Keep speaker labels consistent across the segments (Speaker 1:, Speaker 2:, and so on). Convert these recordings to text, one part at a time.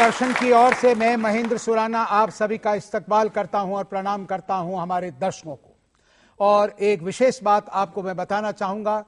Speaker 1: दूरदर्शन की ओर से मैं महेंद्र सुराना आप सभी का इस्तकबाल करता हूं और प्रणाम करता हूं हमारे दर्शकों को। और एक विशेष बात आपको मैं बताना चाहूंगा।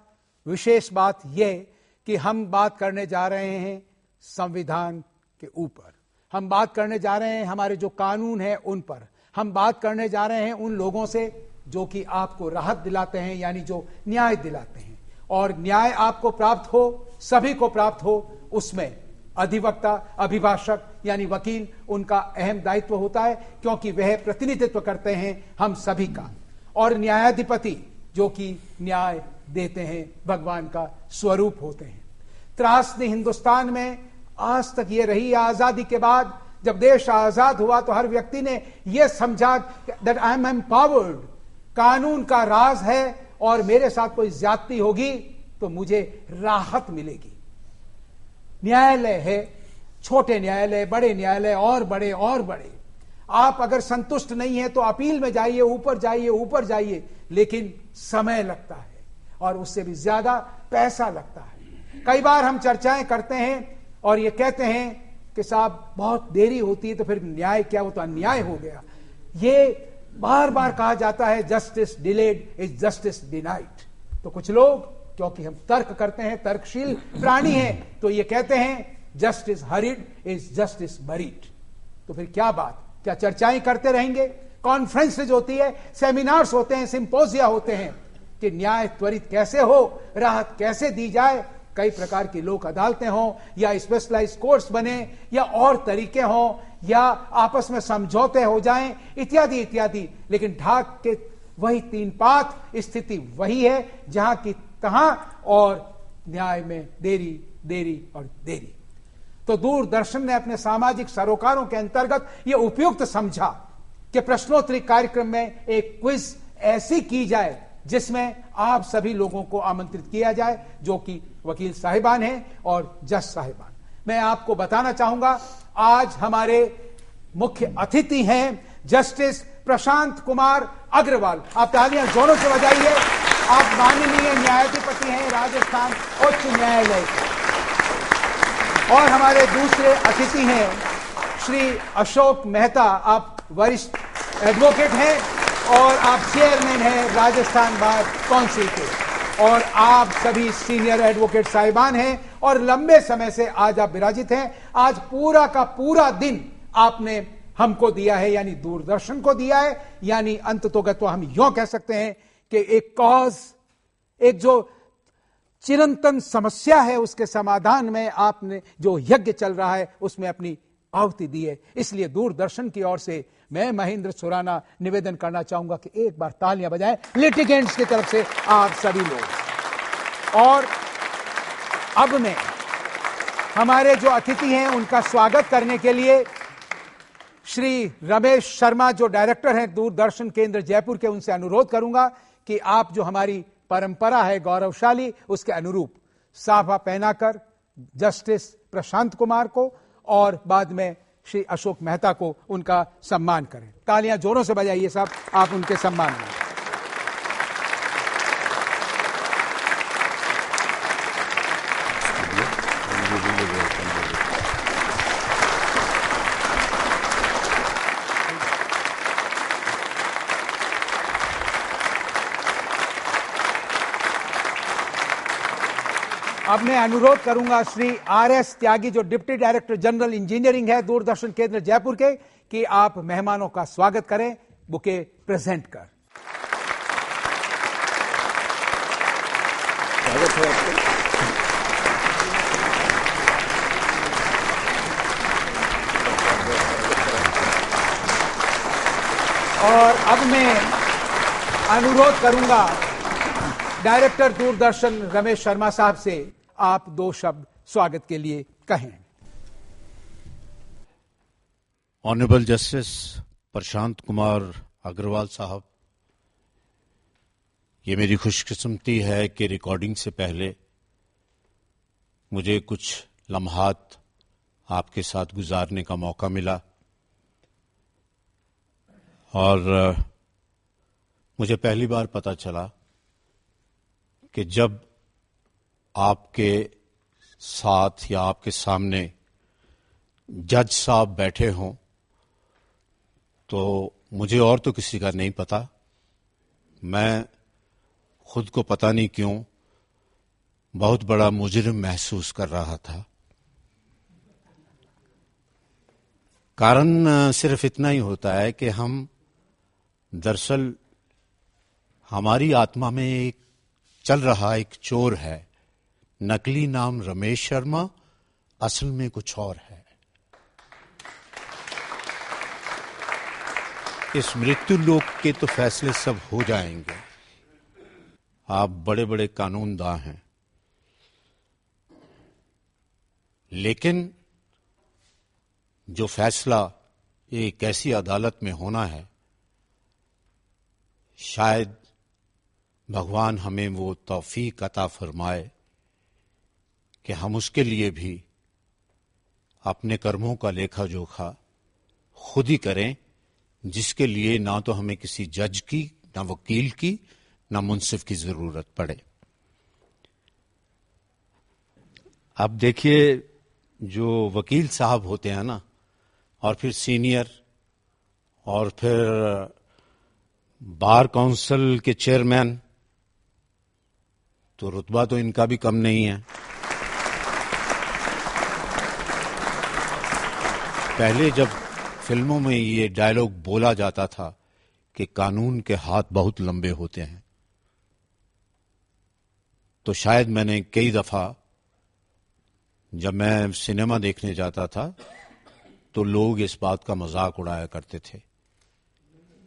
Speaker 1: विशेष बात यह कि हम बात करने जा रहे हैं संविधान के ऊपर, हम बात करने जा रहे हैं हमारे जो कानून हैं उन पर, हम बात करने जा रहे हैं उन लोगों से जो कि आपको राहत दिलाते हैं, यानी जो न्याय दिलाते हैं। और न्याय आपको प्राप्त हो, सभी को प्राप्त हो, उसमें अधिवक्ता, अभिभाषक यानी वकील, उनका अहम दायित्व होता है, क्योंकि वह प्रतिनिधित्व करते हैं हम सभी का। और न्यायाधिपति जो कि न्याय देते हैं, भगवान का स्वरूप होते हैं। त्रासदी हिंदुस्तान में आज तक ये रही, आजादी के बाद जब देश आजाद हुआ तो हर व्यक्ति ने यह समझा दैट आई एम एम्पावर्ड, कानून का राज है और मेरे साथ कोई ज्यादती होगी तो मुझे राहत मिलेगी। न्यायालय है, छोटे न्यायालय, बड़े न्यायालय, और बड़े और बड़े। आप अगर संतुष्ट नहीं है तो अपील में जाइए, ऊपर जाइए, ऊपर जाइए, लेकिन समय लगता है और उससे भी ज्यादा पैसा लगता है। कई बार हम चर्चाएं करते हैं और ये कहते हैं कि साहब बहुत देरी होती है तो फिर न्याय क्या, वो तो अन्याय हो गया। ये बार बार कहा जाता है justice delayed is justice denied. तो कुछ लोग, क्योंकि हम तर्क करते हैं, तर्कशील प्राणी हैं, तो ये कहते हैं justice hurried is justice buried. तो फिर क्या बात, क्या चर्चाएं करते रहेंगे? कॉन्फ्रेंसेज होती है, सेमिनार्स होते हैं, सिंपोजिया होते हैं कि न्याय त्वरित कैसे हो, राहत कैसे दी जाए। कई प्रकार की लोक अदालतें हों या स्पेशलाइज्ड कोर्ट्स बने या और तरीके हों या आपस में समझौते हो जाएं, इत्यादि इत्यादि। लेकिन ढाक के वही तीन पात, स्थिति वही है जहां की तहां, और न्याय में देरी, देरी और देरी। तो दूरदर्शन ने अपने सामाजिक सरोकारों के अंतर्गत यह उपयुक्त समझा कि प्रश्नोत्तरी कार्यक्रम में एक क्विज ऐसी की जाए जिसमें आप सभी लोगों को आमंत्रित किया जाए, जो कि वकील साहिबान हैं और जज साहिबान। मैं आपको बताना चाहूंगा, आज हमारे मुख्य अतिथि हैं जस्टिस प्रशांत कुमार अग्रवाल। आप तालियां जोरों से बजाइए। आप माननीय न्यायाधिपति हैं राजस्थान उच्च न्यायालय के। और हमारे दूसरे अतिथि हैं श्री अशोक मेहता। आप वरिष्ठ एडवोकेट हैं और आप चेयरमैन हैं राजस्थान बार काउंसिल के, और आप सभी सीनियर एडवोकेट साहिबान हैं और लंबे समय से आज आप विराजित हैं। आज पूरा का पूरा दिन आपने हमको दिया है, यानी दूरदर्शन को दिया है, यानी अंततोगत हम यूं कह सकते हैं कि एक कॉज, एक जो चिरंतन समस्या है उसके समाधान में आपने जो यज्ञ चल रहा है उसमें अपनी आहुति दी है। इसलिए दूरदर्शन की ओर से मैं महेंद्र सुराना निवेदन करना चाहूंगा कि एक बार तालियां बजाएं लिटिगेंट्स की तरफ से आप सभी लोग। और अब मैं हमारे जो अतिथि हैं उनका स्वागत करने के लिए श्री रमेश शर्मा, जो डायरेक्टर हैं दूरदर्शन केंद्र जयपुर के, उनसे अनुरोध करूंगा कि आप जो हमारी परंपरा है गौरवशाली, उसके अनुरूप साफा पहनाकर जस्टिस प्रशांत कुमार को और बाद में श्री अशोक मेहता को उनका सम्मान करें। तालियां जोरों से बजाइए साहब, आप उनके सम्मान में। अब मैं अनुरोध करूंगा श्री आर.एस. त्यागी, जो डिप्टी डायरेक्टर जनरल इंजीनियरिंग है दूरदर्शन केंद्र जयपुर के, कि आप मेहमानों का स्वागत करें बुके प्रेजेंट कर। स्वागत है आपका। और अब मैं अनुरोध करूंगा डायरेक्टर दूरदर्शन रमेश शर्मा साहब से, आप दो शब्द स्वागत के लिए कहें।
Speaker 2: ऑनरेबल जस्टिस प्रशांत कुमार अग्रवाल साहब, ये मेरी खुशकिस्मती है कि रिकॉर्डिंग से पहले मुझे कुछ लम्हात आपके साथ गुजारने का मौका मिला, और मुझे पहली बार पता चला कि जब आपके साथ या आपके सामने जज साहब बैठे हों तो मुझे और तो किसी का नहीं पता, मैं खुद को पता नहीं क्यों बहुत बड़ा मुजरिम महसूस कर रहा था। कारण सिर्फ इतना ही होता है कि हम दरअसल हमारी आत्मा में एक चल रहा एक चोर है, नकली नाम रमेश शर्मा, असल में कुछ और है। इस मृत्यु लोक के तो फैसले सब हो जाएंगे। आप बड़े बड़े कानूनदां हैं, लेकिन जो फैसला एक ऐसी अदालत में होना है, शायद भगवान हमें वो तौफीक अता फरमाए कि हम उसके लिए भी अपने कर्मों का लेखा जोखा खुद ही करें, जिसके लिए ना तो हमें किसी जज की, ना वकील की, ना मुंसिफ की जरूरत पड़े। अब देखिए, जो वकील साहब होते हैं ना, और फिर सीनियर, और फिर बार काउंसिल के चेयरमैन, तो रुतबा तो इनका भी कम नहीं है। पहले जब फिल्मों में ये डायलॉग बोला जाता था कि कानून के हाथ बहुत लंबे होते हैं, तो शायद मैंने कई दफा जब मैं सिनेमा देखने जाता था तो लोग इस बात का मजाक उड़ाया करते थे।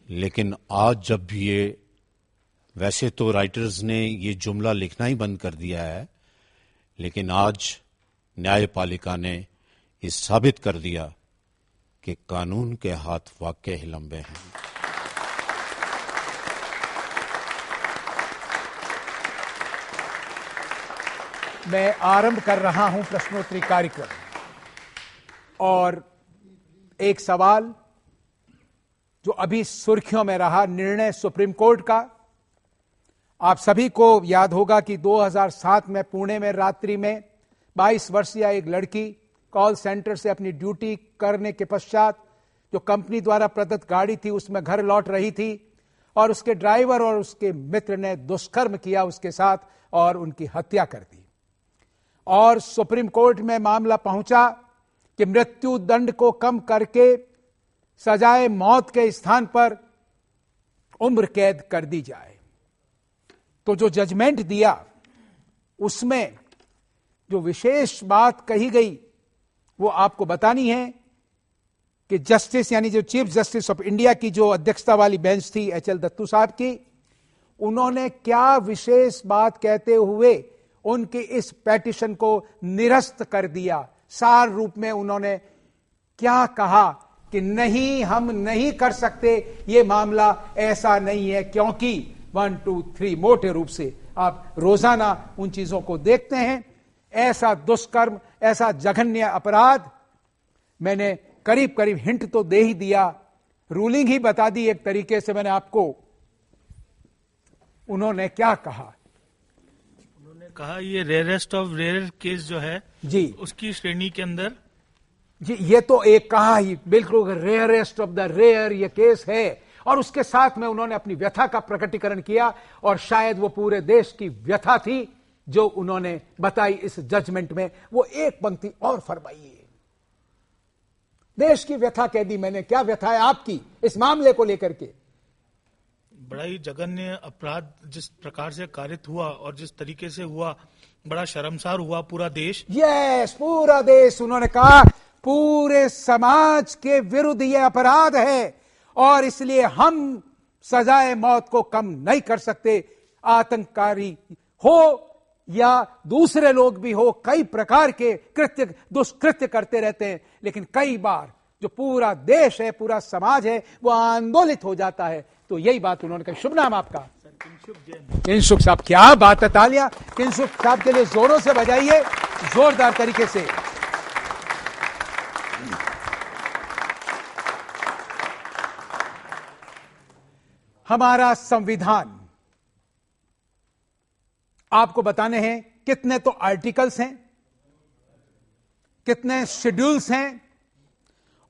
Speaker 2: लेकिन आज जब भी ये, वैसे तो राइटर्स ने ये जुमला लिखना ही बंद कर दिया है, लेकिन आज न्यायपालिका ने ये साबित कर दिया कि कानून के हाथ वाकई ही लंबे हैं।
Speaker 1: मैं आरंभ कर रहा हूं प्रश्नोत्तरी कार्यक्रम, और एक सवाल जो अभी सुर्खियों में रहा, निर्णय सुप्रीम कोर्ट का। आप सभी को याद होगा कि 2007 में पुणे में रात्रि में 22 वर्षीय एक लड़की कॉल सेंटर से अपनी ड्यूटी करने के पश्चात जो कंपनी द्वारा प्रदत्त गाड़ी थी उसमें घर लौट रही थी, और उसके ड्राइवर और उसके मित्र ने दुष्कर्म किया उसके साथ और उनकी हत्या कर दी। और सुप्रीम कोर्ट में मामला पहुंचा कि मृत्यु दंड को कम करके सजाए मौत के स्थान पर उम्र कैद कर दी जाए। तो जो जजमेंट दिया उसमें जो विशेष बात कही गई वो आपको बतानी है कि जस्टिस, यानी जो चीफ जस्टिस ऑफ इंडिया की जो अध्यक्षता वाली बेंच थी एचएल दत्तू साहब की, उन्होंने क्या विशेष बात कहते हुए उनकी इस पेटिशन को निरस्त कर दिया। सार रूप में उन्होंने क्या कहा कि नहीं, हम नहीं कर सकते, ये मामला ऐसा नहीं है, क्योंकि 1, 2, 3 मोटे रूप से आप रोजाना उन चीजों को देखते हैं। ऐसा दुष्कर्म, ऐसा जघन्य अपराध, मैंने करीब करीब हिंट तो दे ही दिया, रूलिंग ही बता दी एक तरीके से मैंने आपको। उन्होंने क्या कहा?
Speaker 3: उन्होंने कहा ये रेयरेस्ट ऑफ रेयर केस जो है
Speaker 1: जी,
Speaker 3: उसकी श्रेणी के अंदर।
Speaker 1: जी, ये तो एक कहा ही, बिल्कुल रेयरेस्ट ऑफ द रेयर ये केस है। और उसके साथ में उन्होंने अपनी व्यथा का प्रकटीकरण किया, और शायद वो पूरे देश की व्यथा थी जो उन्होंने बताई इस जजमेंट में। वो एक पंक्ति और फरमाइए। देश की व्यथा कह दी मैंने, क्या व्यथा है आपकी इस मामले को लेकर के?
Speaker 3: बड़ा ही जघन्य अपराध जिस प्रकार से कारित हुआ और जिस तरीके से हुआ, बड़ा शर्मसार हुआ पूरा देश।
Speaker 1: यस, पूरा देश। उन्होंने कहा पूरे समाज के विरुद्ध यह अपराध है, और इसलिए हम सजाए मौत को कम नहीं कर सकते। आतंककारी हो या दूसरे लोग भी हो, कई प्रकार के कृत्य, दुष्कृत्य करते रहते हैं, लेकिन कई बार जो पूरा देश है, पूरा समाज है, वो आंदोलित हो जाता है। तो यही बात उन्होंने कही। शुभ नाम आपका? किंशुक साहब। क्या बात है, तालियां किंशुक साहब के लिए जोरों से बजाइए, जोरदार तरीके से। हमारा संविधान, आपको बताने हैं कितने तो आर्टिकल्स हैं, कितने शेड्यूल्स हैं,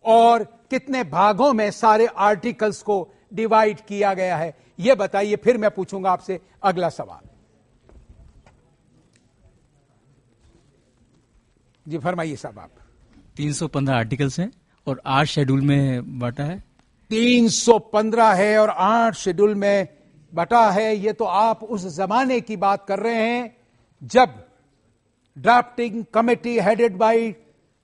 Speaker 1: और कितने भागों में सारे आर्टिकल्स को डिवाइड किया गया है, यह बताइए। फिर मैं पूछूंगा आपसे अगला सवाल। जी फरमाइए साहब आप।
Speaker 4: 315 आर्टिकल्स हैं और 8 शेड्यूल में बांटा है।
Speaker 1: 315 है और 8 शेड्यूल में बटा है। ये तो आप उस जमाने की बात कर रहे हैं जब drafting committee headed by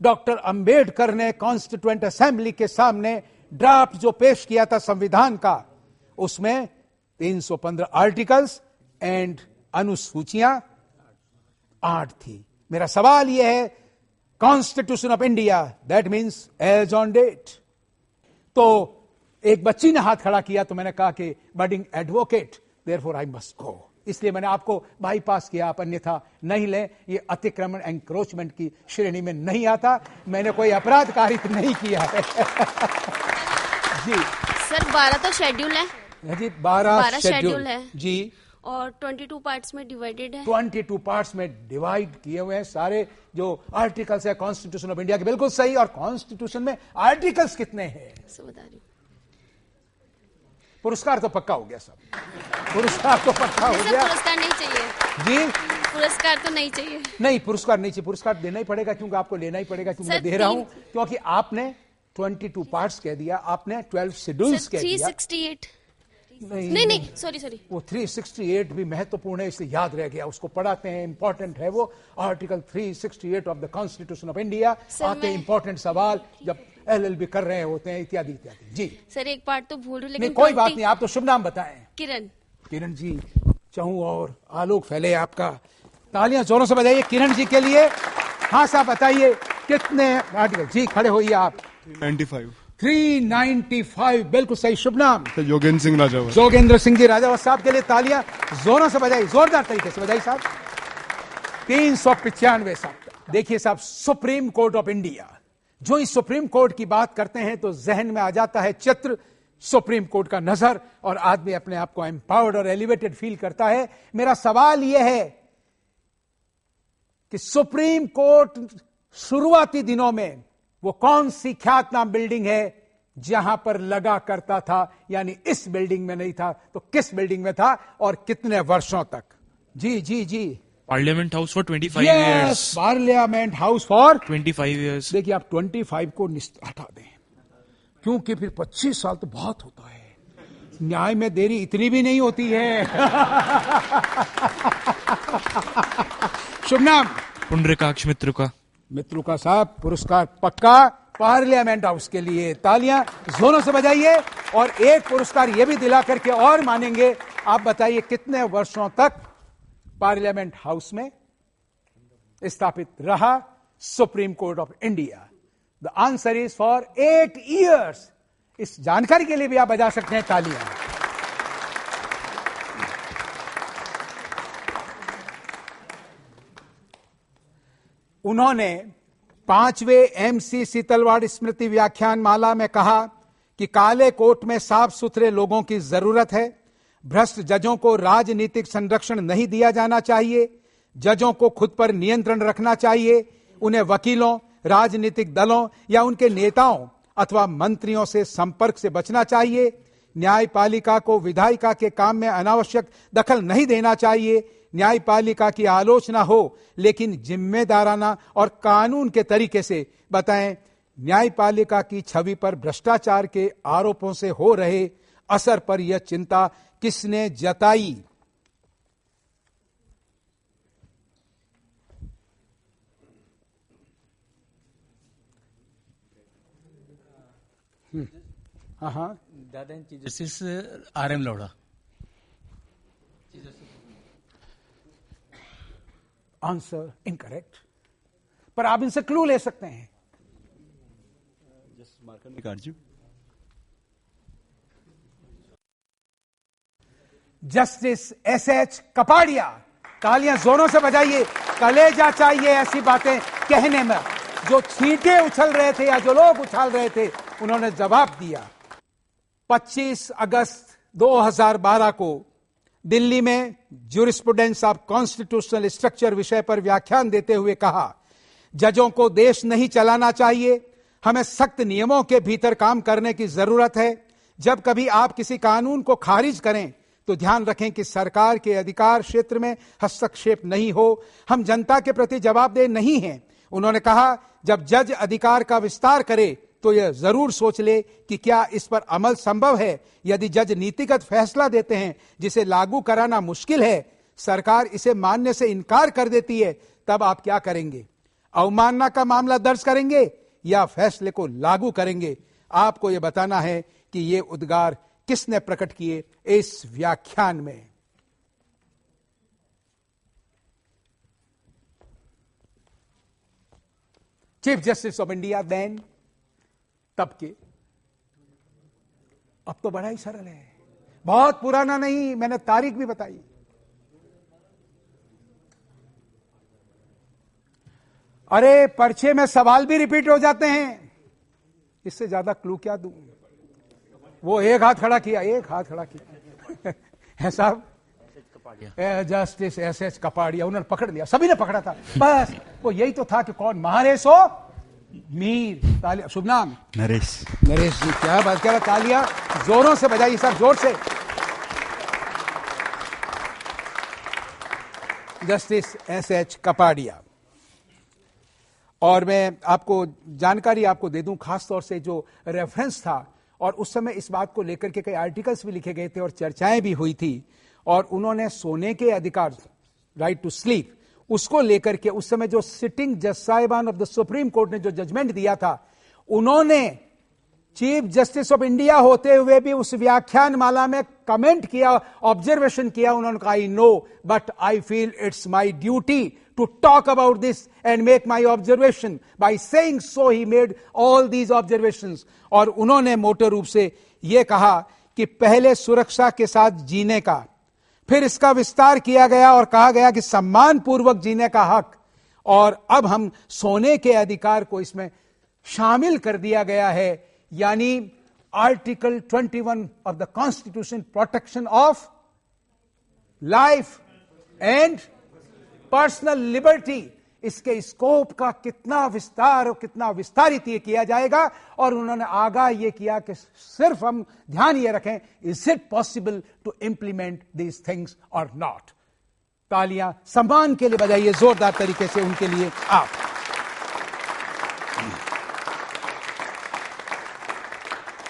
Speaker 1: doctor Ambedkar ने कॉन्स्टिट्यूएंट असेंबली के सामने ड्राफ्ट जो पेश किया था संविधान का, उसमें 315 आर्टिकल्स एंड अनुसूचियां 8 थी। मेरा सवाल यह है, constitution of India that means as on date. तो एक बच्ची ने हाथ खड़ा किया तो मैंने कहा कि budding advocate, therefore I must go, इसलिए मैंने आपको बाईपास किया, आप अन्यथा नहीं ले। ये अतिक्रमण एंक्रोचमेंट की श्रेणी में नहीं आता, मैंने कोई अपराध कारित नहीं किया है। जी
Speaker 5: सर 12 तो शेड्यूल है
Speaker 1: जी, 12
Speaker 5: शेड्यूल है
Speaker 1: जी,
Speaker 5: और 22 पार्ट्स में डिवाइडेड है।
Speaker 1: 22 पार्ट्स में डिवाइड किए हुए हैं सारे जो आर्टिकल्स है कॉन्स्टिट्यूशन ऑफ इंडिया के। बिल्कुल सही। और कॉन्स्टिट्यूशन में आर्टिकल्स कितने हैं?
Speaker 5: सो बता रही हूँ।
Speaker 1: पुरस्कार तो पक्का हो गया सब, पुरस्कार तो पक्का हो
Speaker 5: सर
Speaker 1: गया।
Speaker 5: पुरस्कार नहीं चाहिए
Speaker 1: जी
Speaker 5: पुरस्कार तो नहीं चाहिए।
Speaker 1: नहीं, पुरस्कार नहीं चाहिए, पुरस्कार देना ही पड़ेगा क्योंकि आपको लेना ही पड़ेगा, क्योंकि मैं दे रहा हूं क्योंकि आपने 22 पार्ट्स कह दिया, आपने 12 शेड्यूल्स कह दिया।
Speaker 5: 368 नहीं सॉरी
Speaker 1: वो 368 भी महत्वपूर्ण है, इसलिए याद रह गया, उसको पढ़ाते हैं, इंपॉर्टेंट है वो। Article 368 of the constitution of India आते इंपॉर्टेंट सवाल जब LLB कर रहे होते हैं, इत्यादि इत्यादि। जी
Speaker 5: सर एक पार्ट तो भूल रही,
Speaker 1: नहीं
Speaker 5: लेकिन
Speaker 1: कोई बात नहीं, आप तो शुभ नाम बताएं।
Speaker 5: किरण
Speaker 1: जी, चाहूं और आलोक फैले आपका। तालियां जोरों से बजाइए किरण जी के लिए। हाँ साहब बताइए कितने आर्टिकल? जी खड़े होइए आप। 395 बिल्कुल सही। शुभ नाम?
Speaker 6: योगेंद्र सिंह राजावत।
Speaker 1: जोगेंद्र सिंह जी राजावत साहब के लिए तालियां जोरों से बजाइए, जोरदार तरीके से बजाइए साहब। 395 साहब। देखिए साहब, सुप्रीम कोर्ट ऑफ इंडिया, जो इस सुप्रीम कोर्ट की बात करते हैं तो जहन में आ जाता है चित्र सुप्रीम कोर्ट का नजर, और आदमी अपने आप को एम्पावर्ड और एलिवेटेड फील करता है। मेरा सवाल यह है कि सुप्रीम कोर्ट शुरुआती दिनों में वो कौन सी ख्यातनाम बिल्डिंग है जहां पर लगा करता था, यानी इस बिल्डिंग में नहीं था तो किस बिल्डिंग में था और कितने वर्षों तक? जी जी जी।
Speaker 7: Parliament house for 25 years।
Speaker 1: Parliament house for
Speaker 7: 25 years।
Speaker 1: देखिए आप 25 को हटा दें, क्योंकि फिर 25 साल तो बहुत होता है। न्याय में देरी इतनी भी नहीं होती है। शुभ नाम?
Speaker 7: पुंडरीकाक्ष मित्रुका।
Speaker 1: मित्रुका साहब, पुरस्कार पक्का पार्लियामेंट हाउस के लिए। तालियां जोरों से बजाइए। और एक पुरस्कार यह भी दिला करके और मानेंगे। आप बताइए कितने वर्षों तक पार्लियामेंट हाउस में स्थापित रहा supreme court of India? The answer is for 8 years। इस जानकारी के लिए भी आप बजा सकते हैं तालियां। उन्होंने 5वें MC सीतलवाड़ स्मृति व्याख्यान माला में कहा कि काले कोट में साफ सुथरे लोगों की जरूरत है। भ्रष्ट जजों को राजनीतिक संरक्षण नहीं दिया जाना चाहिए। जजों को खुद पर नियंत्रण रखना चाहिए। उन्हें वकीलों, राजनीतिक दलों या उनके नेताओं अथवा मंत्रियों से संपर्क से बचना चाहिए। न्यायपालिका को विधायिका के काम में अनावश्यक दखल नहीं देना चाहिए। न्यायपालिका की आलोचना हो लेकिन जिम्मेदाराना और कानून के तरीके से बताएं। न्यायपालिका की छवि पर भ्रष्टाचार के आरोपों से हो रहे असर पर यह चिंता किसने जताई? हाँ,
Speaker 4: दादा chief justice RM Lodha.
Speaker 1: Answer incorrect, पर आप इनसे क्लू ले सकते हैं। Justice SH Kapadia. तालियां जोरों से बजाइए। कलेजा चाहिए ऐसी बातें कहने में। जो छींटे उछल रहे थे या जो लोग उछाल रहे थे, उन्होंने जवाब दिया। 25 अगस्त 2012 को दिल्ली में ज्यूरिस्प्रूडेंस ऑफ कॉन्स्टिट्यूशनल स्ट्रक्चर विषय पर व्याख्यान देते हुए कहा, जजों को देश नहीं चलाना चाहिए, हमें सख्त नियमों के भीतर काम करने की जरूरत है। जब कभी आप किसी कानून को खारिज करें तो ध्यान रखें कि सरकार के अधिकार क्षेत्र में हस्तक्षेप नहीं हो। हम जनता के प्रति जवाबदेह नहीं हैं। उन्होंने कहा, जब जज अधिकार का विस्तार करे तो यह जरूर सोच ले कि क्या इस पर अमल संभव है। यदि जज नीतिगत फैसला देते हैं जिसे लागू कराना मुश्किल है, सरकार इसे मानने से इनकार कर देती है, तब आप क्या करेंगे? अवमानना का मामला दर्ज करेंगे या फैसले को लागू करेंगे? आपको यह बताना है कि ये उद्गार किसने प्रकट किए इस व्याख्यान में। Chief justice of India then, तब के। अब तो बड़ा ही सरल है, बहुत पुराना नहीं, मैंने तारीख भी बताई। अरे पर्चे में सवाल भी रिपीट हो जाते हैं, इससे ज्यादा क्लू क्या दूं? वो एक हाथ खड़ा किया, एक हाथ खड़ा किया है साहब, जस्टिस एस कपाड़िया, उन्होंने पकड़ लिया, सभी ने पकड़ा था। बस वो यही तो था कि कौन महारे सो मीर। तालिया, शुभ नाम?
Speaker 6: नरेश।
Speaker 1: नरेश जी, क्या बात, क्या तालियां जोरों से बजाइए सर, जोर से। Justice S Kapadia. और मैं आपको जानकारी आपको दे दूं, खास तौर से जो रेफरेंस था, और उस समय इस बात को लेकर के कई आर्टिकल्स भी लिखे गए थे और चर्चाएं भी हुई थी। और उन्होंने सोने के अधिकार, राइट टू स्लीप, उसको लेकर के उस समय जो सिटिंग जज साहिबान ऑफ द सुप्रीम कोर्ट ने जो जजमेंट दिया था, उन्होंने चीफ जस्टिस ऑफ इंडिया होते हुए भी उस व्याख्यान माला में कमेंट किया, ऑब्जर्वेशन किया। उन्होंने कहा, I know but I feel it's my duty to talk about this and make my observation. By saying so, he made all these observations. और उन्होंने मोटे रूप से यह कहा कि पहले सुरक्षा के साथ जीने का, फिर इसका विस्तार किया गया और कहा गया कि सम्मान पूर्वक जीने का हक, और अब हम सोने के अधिकार को इसमें शामिल कर दिया गया है। यानी article 21 of the constitution, protection of life and personal liberty, इसके स्कोप का कितना विस्तार और कितना विस्तारित ये किया जाएगा। और उन्होंने आगाह ये किया कि सिर्फ हम ध्यान ये रखें, is it possible to implement these things और नॉट। तालियां सम्मान के लिए बजाइए जोरदार तरीके से उनके लिए आप।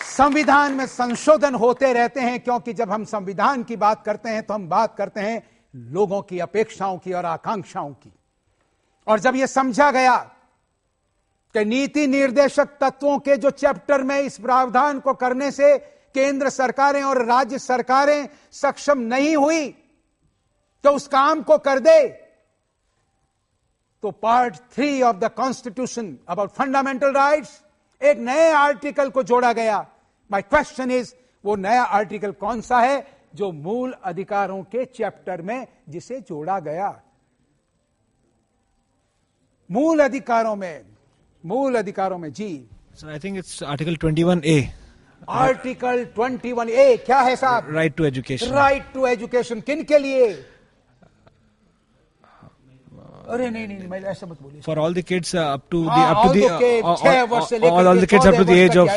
Speaker 1: संविधान में संशोधन होते रहते हैं, क्योंकि जब हम संविधान की बात करते हैं तो हम बात करते हैं लोगों की अपेक्षाओं की और आकांक्षाओं की। और जब यह समझा गया कि नीति निर्देशक तत्वों के जो चैप्टर में इस प्रावधान को करने से केंद्र सरकारें और राज्य सरकारें सक्षम नहीं हुई तो उस काम को कर दे, तो part 3 of the constitution about fundamental rights, एक नए आर्टिकल को जोड़ा गया। माय क्वेश्चन इज, वो नया आर्टिकल कौन सा है जो मूल अधिकारों के चैप्टर में जिसे जोड़ा गया? मूल अधिकारों में जी
Speaker 8: sir, I think it's article 21A।
Speaker 1: Article 21A क्या है साहब?
Speaker 8: Right to education.
Speaker 1: Right to education किन के लिए? अरे नहीं, मैं ऐसा मत बोलिए।
Speaker 8: For all the kids up to
Speaker 1: all the kids, 6 वर्ष से लेकर
Speaker 8: all the kids up to the age of.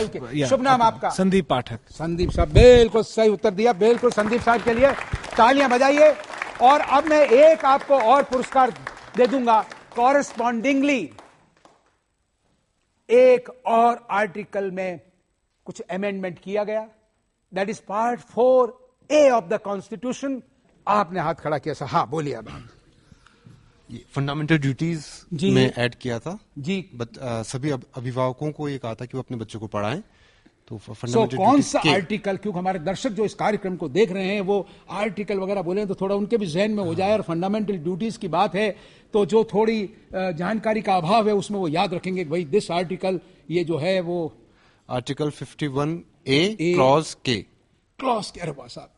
Speaker 1: शुभ नाम आपका?
Speaker 8: संदीप पाठक।
Speaker 1: संदीप साहब, बिल्कुल सही उत्तर दिया, बिल्कुल संदीप साहब के लिए तालियां बजाइए। और अब मैं एक आपको और पुरस्कार दे दूंगा। कॉरेस्पॉन्डिंगली एक और आर्टिकल में कुछ अमेंडमेंट किया गया, that is part 4A of the constitution. आपने हाथ खड़ा किया सर, हाँ बोलिए अब आप।
Speaker 6: फंडामेंटल ड्यूटीज
Speaker 1: जी
Speaker 6: में ऐड किया था
Speaker 1: जी।
Speaker 6: सभी अभिभावकों को ये कहा था कि वो अपने बच्चों को पढ़ाएं। तो
Speaker 1: कौन सा आर्टिकल, क्योंकि हमारे दर्शक जो इस कार्यक्रम को देख रहे हैं वो आर्टिकल वगैरह बोले तो थोड़ा उनके भी जहन में हो जाए, और फंडामेंटल ड्यूटीज की बात है तो जो थोड़ी जानकारी का अभाव है उसमें वो याद रखेंगे कि भाई दिस आर्टिकल, ये जो है वो
Speaker 6: आर्टिकल 51A क्लॉज के।
Speaker 1: अरे वाह साहब,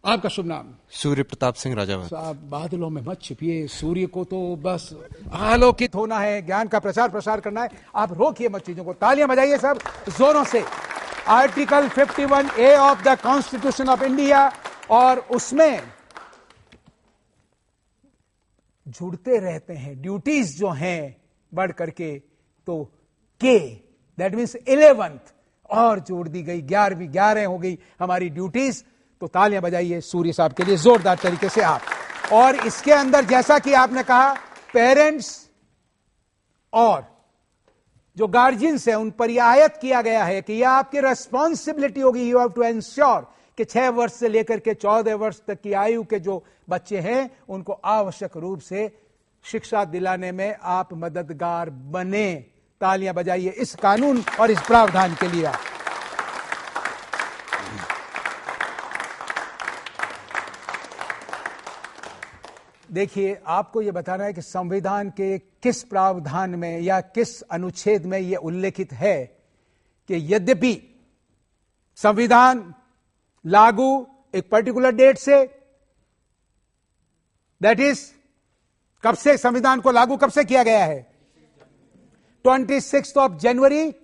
Speaker 1: आपका शुभ नाम?
Speaker 6: सूर्य प्रताप सिंह राजावत।
Speaker 1: साहब बादलों में मत छिपिए, सूर्य को तो बस आलोकित होना है, ज्ञान का प्रसार करना है। आप रोकिए मत चीजों को। तालियां बजाइए सब जोरों से। Article 51A of the constitution of India, और उसमें जुड़ते रहते हैं ड्यूटीज जो हैं बढ़ करके, तो के दैट मीन्स 11th और जोड़ दी गई, 11 हो गई हमारी ड्यूटीज। तो तालियां बजाइए सूर्य साहब के लिए जोरदार तरीके से आप। और इसके अंदर जैसा कि आपने कहा, पेरेंट्स और जो गार्जियंस है उन पर यह आयत किया गया है कि यह आपकी रेस्पॉन्सिबिलिटी होगी, यू हैव टू एंश्योर कि 6 वर्ष से लेकर के 14 वर्ष तक की आयु के जो बच्चे हैं उनको आवश्यक रूप से शिक्षा दिलाने में आप मददगार बने। तालियां बजाइए इस कानून और इस प्रावधान के लिए। देखिए, आपको यह बताना है कि संविधान के किस प्रावधान में या किस अनुच्छेद में यह उल्लेखित है कि यद्यपि संविधान लागू एक पर्टिकुलर डेट से, दैट इज कब से संविधान को लागू कब से किया गया है? 26 जनवरी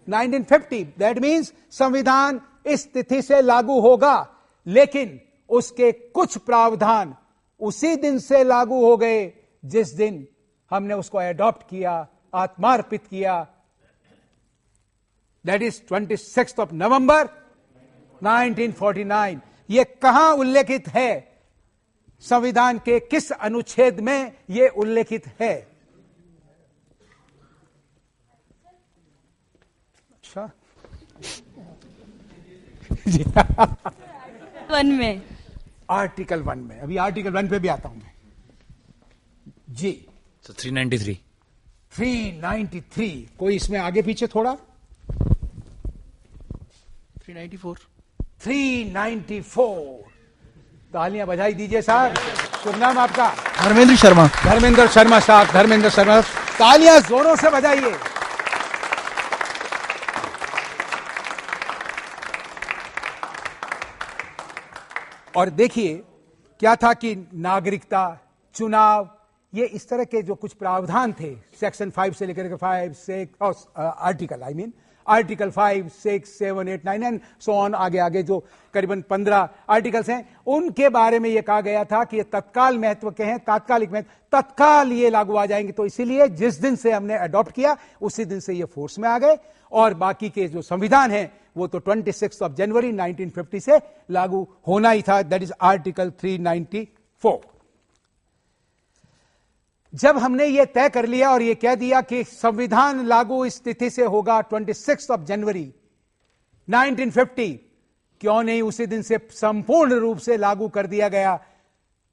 Speaker 1: 1950। दैट मीन्स संविधान इस तिथि से लागू होगा, लेकिन उसके कुछ प्रावधान उसी दिन से लागू हो गए जिस दिन हमने उसको एडॉप्ट किया, आत्मार्पित किया। दैट इज 26 नवंबर 1949। यह कहां उल्लेखित है? संविधान के किस अनुच्छेद में यह उल्लेखित है? अच्छा,
Speaker 9: 1 में,
Speaker 1: आर्टिकल 1 में। अभी आर्टिकल 1 पे भी आता हूं मैं जी। 393 कोई इसमें आगे पीछे थोड़ा? 394 तालियां बजाई दीजिए साहब। शुभ नाम आपका?
Speaker 8: धर्मेंद्र शर्मा।
Speaker 1: धर्मेंद्र शर्मा साहब, धर्मेंद्र शर्मा, तालियां जोरों से बजाइए। और देखिए क्या था कि नागरिकता, चुनाव, ये इस तरह के जो कुछ प्रावधान थे सेक्शन 5 से लेकर के 5, 6 आर्टिकल 5, 6, 7, 8, 9 एंड सो ऑन, आगे आगे जो करीबन 15 आर्टिकल्स हैं, उनके बारे में यह कहा गया था कि ये तत्काल महत्व के हैं, तात्कालिक महत्व, तत्काल ये लागू आ जाएंगे। तो इसीलिए जिस दिन से हमने अडॉप्ट किया उसी दिन से ये फोर्स में आ गए। और बाकी के जो संविधान है वो तो 26 जनवरी 1950 से लागू होना ही था। That is article 394। जब हमने ये तय कर लिया और ये कह दिया कि संविधान लागू इस तिथि से होगा 26 जनवरी 1950, क्यों नहीं उसी दिन से संपूर्ण रूप से लागू कर दिया गया?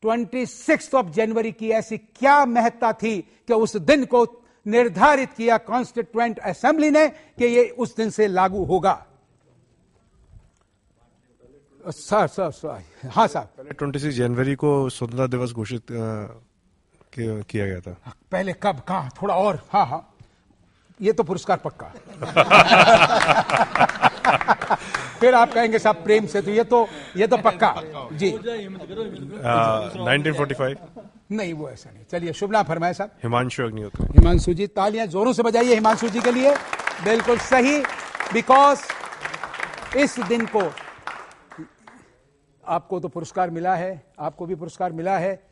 Speaker 1: 26 जनवरी की ऐसी क्या महत्ता थी कि उस दिन को निर्धारित किया कॉन्स्टिट्यूएंट असेंबली ने कि ये उस दिन से लागू होगा? सर हाँ साहब,
Speaker 10: पहले 26 जनवरी को स्वतंत्रता दिवस घोषित किया गया था।
Speaker 1: पहले कब, कहां, थोड़ा और? हाँ, ये तो पुरस्कार पक्का। फिर आप कहेंगे साहब प्रेम से, तो ये तो पक्का जी।
Speaker 10: 1945
Speaker 1: नहीं, वो ऐसा नहीं। चलिए, शुभ नाम फरमाए साहब।
Speaker 10: हिमांशु अग्निहोत्री।
Speaker 1: हिमांशु जी, तालियां जोरों से बजाइए हिमांशु जी के लिए। बिल्कुल सही, बिकॉज इस दिन को आपको तो पुरस्कार मिला है, आपको भी पुरस्कार मिला है।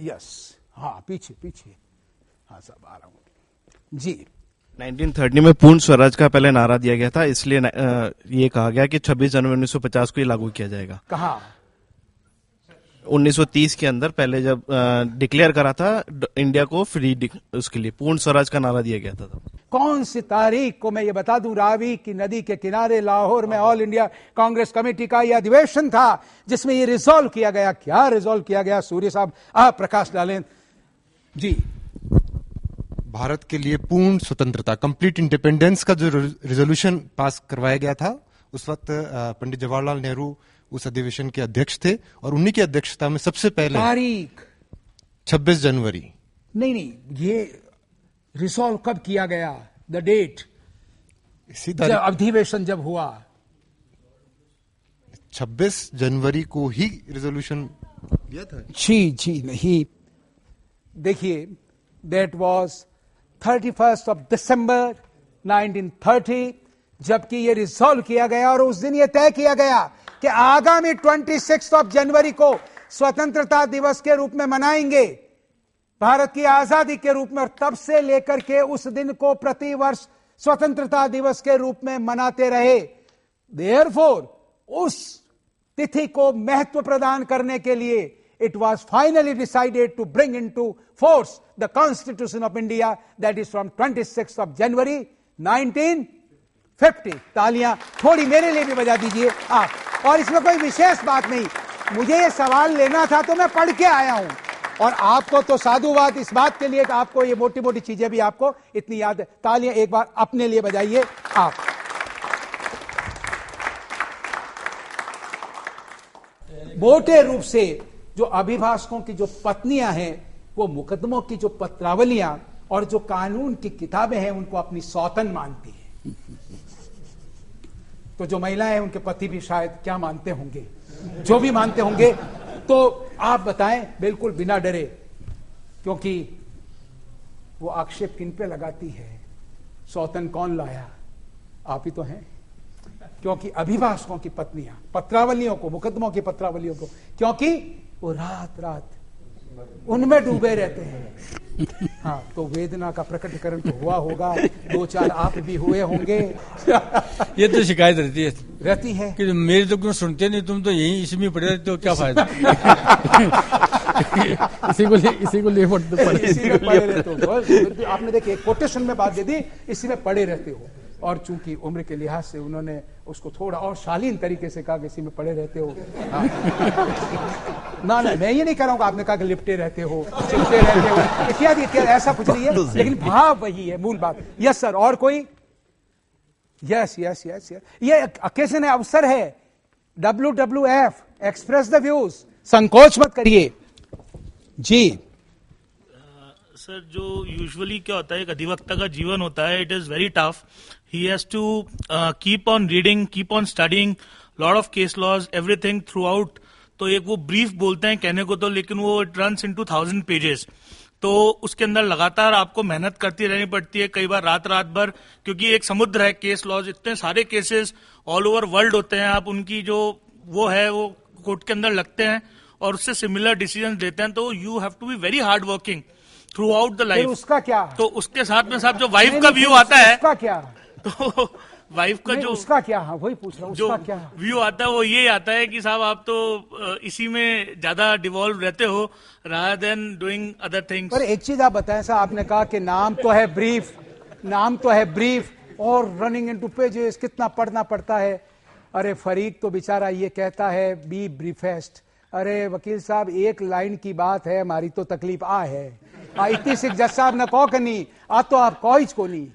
Speaker 1: यस, हाँ, पीछे हाँ साहब, आ रहा हूं जी।
Speaker 11: 1930 में पूर्ण स्वराज का पहले नारा दिया गया था, इसलिए ये कहा गया कि 26 जनवरी 1950 को ये लागू किया जाएगा।
Speaker 1: कहाँ?
Speaker 11: 1930 के अंदर पहले जब डिक्लेयर करा था इंडिया को फ्री, उसके लिए पूर्ण स्वराज का नारा दिया गया था।
Speaker 1: कौन सी तारीख को? मैं ये बता दूं, रावी की नदी के किनारे लाहौर में ऑल इंडिया कांग्रेस कमेटी का यह अधिवेशन था जिसमें ये रिजॉल्व किया गया। क्या रिजॉल्व किया गया सूर्य साहब, आप प्रकाश डालें जी।
Speaker 6: भारत के लिए पूर्ण स्वतंत्रता, कंप्लीट इंडिपेंडेंस का जो रेजोल्यूशन पास करवाया गया था, उस वक्त पंडित जवाहरलाल नेहरू उस अधिवेशन के अध्यक्ष थे और उन्हीं की अध्यक्षता में सबसे पहले
Speaker 1: तारीख
Speaker 6: 26 जनवरी।
Speaker 1: नहीं, ये रिजॉल्व कब किया गया? द डेट,
Speaker 6: इसी
Speaker 1: अधिवेशन जब हुआ
Speaker 6: 26 जनवरी को ही रिजोल्यूशन दिया था।
Speaker 1: जी नहीं, देखिए, दैट वाज 31 दिसंबर 1930 जबकि ये रिजॉल्व किया गया और उस दिन ये तय किया गया कि आगामी 26 जनवरी को स्वतंत्रता दिवस के रूप में मनाएंगे, भारत की आजादी के रूप में। और तब से लेकर के उस दिन को प्रतिवर्ष स्वतंत्रता दिवस के रूप में मनाते रहे। देयरफॉर उस तिथि को महत्व प्रदान करने के लिए it was finally decided to bring into force the Constitution of India, that is from 26th of January 1950। तालियां थोड़ी मेरे लिए भी बजा दीजिए आप। और इसमें कोई विशेष बात नहीं, मुझे ये सवाल लेना था तो मैं पढ़ के आया हूं, और आपको तो साधुवाद इस बात के लिए कि आपको ये मोटी मोटी चीजें भी आपको इतनी याद है। तालियां एक बार अपने लिए बजाइए आप। मोटे रूप से जो अभिभाषकों की जो पत्नियां हैं वो मुकदमों की जो पत्रावलियां और जो कानून की किताबें हैं उनको अपनी सौतन मानती है। तो जो महिलाएं हैं उनके पति भी शायद क्या मानते होंगे, जो भी मानते होंगे, तो आप बताएं बिल्कुल बिना डरे, क्योंकि वो आक्षेप किन पे लगाती है, सौतन कौन लाया, आप ही तो हैं। क्योंकि अभिभाषकों की पत्नियां पत्रावलियों को, मुकदमों की पत्रावलियों को, क्योंकि वो रात रात उनमें डूबे रहते हैं। हाँ, तो वेदना का प्रकटीकरण तो हुआ होगा, 2-4 आप भी हुए होंगे।
Speaker 4: ये तो शिकायत रहती है
Speaker 1: कि
Speaker 4: मेरी तो क्यों सुनते नहीं, तुम तो यही इसी में पड़े रहते हो, क्या फायदा। इसी को लिए
Speaker 1: पड़े रहते हो। आपने देखिए कोटेशन में बात दे दी, इसी में पड़े रहते हो। और चूंकि उम्र के लिहाज से उन्होंने उसको थोड़ा और शालीन तरीके से कहा कि इसी में पड़े रहते हो। ना मैं ये नहीं कह रहा हूं, आपने कहा कि लिपटे रहते हो, चिपटे रहते हो, इत्यादि इत्यादि, ऐसा कुछ नहीं है, लेकिन भाव वही है, मूल बात। यस सर, और कोई? यस यस यस यस, ये ओकेजन है, अवसर है। WWF, एक्सप्रेस द व्यूज, संकोच मत करिए जी।
Speaker 3: सर, जो यूजुअली क्या होता है, एक अधिवक्ता का जीवन होता है, it is very tough. He has to keep on reading, keep on studying lot of case laws, everything throughout. तो एक वो ब्रीफ बोलते हैं कहने को तो, लेकिन वो इट रन्स इनटू 1000 पेजेस। तो उसके अंदर लगातार आपको मेहनत करती रहनी पड़ती है, कई बार रात रात भर, क्योंकि एक समुद्र है केस लॉज, इतने सारे केसेस ऑल ओवर वर्ल्ड होते हैं। आप उनकी जो वो है वो कोर्ट के अंदर लगते हैं और उससे सिमिलर डिसीजन देते हैं। तो you have to be very hard working throughout the life.
Speaker 1: उसका क्या?
Speaker 3: तो उसके साथ में साहब जो वाइफ का व्यू आता है,
Speaker 1: उसका क्या?
Speaker 3: तो वाइफ का जो
Speaker 1: उसका क्या, हाँ वही पूछ रहा हूँ, उसका क्या
Speaker 3: व्यू आता है वो ये आता है कि साहब आप तो इसी में ज्यादा डिवॉल्व रहते हो rather then doing other things.
Speaker 1: पर एक चीज आप बताएं साहब, आपने कहा कि नाम तो है ब्रीफ, और रनिंग इनटू पेजेस, कितना पढ़ना पड़ता है। अरे फरीक तो बेचारा ये कहता है बी ब्रीफेस्ट। अरे वकील साहब, एक लाइन की बात है, हमारी तो तकलीफ है इतनी सिख जज साहब ने कहो नहीं आ, तो आप कोई को नहीं,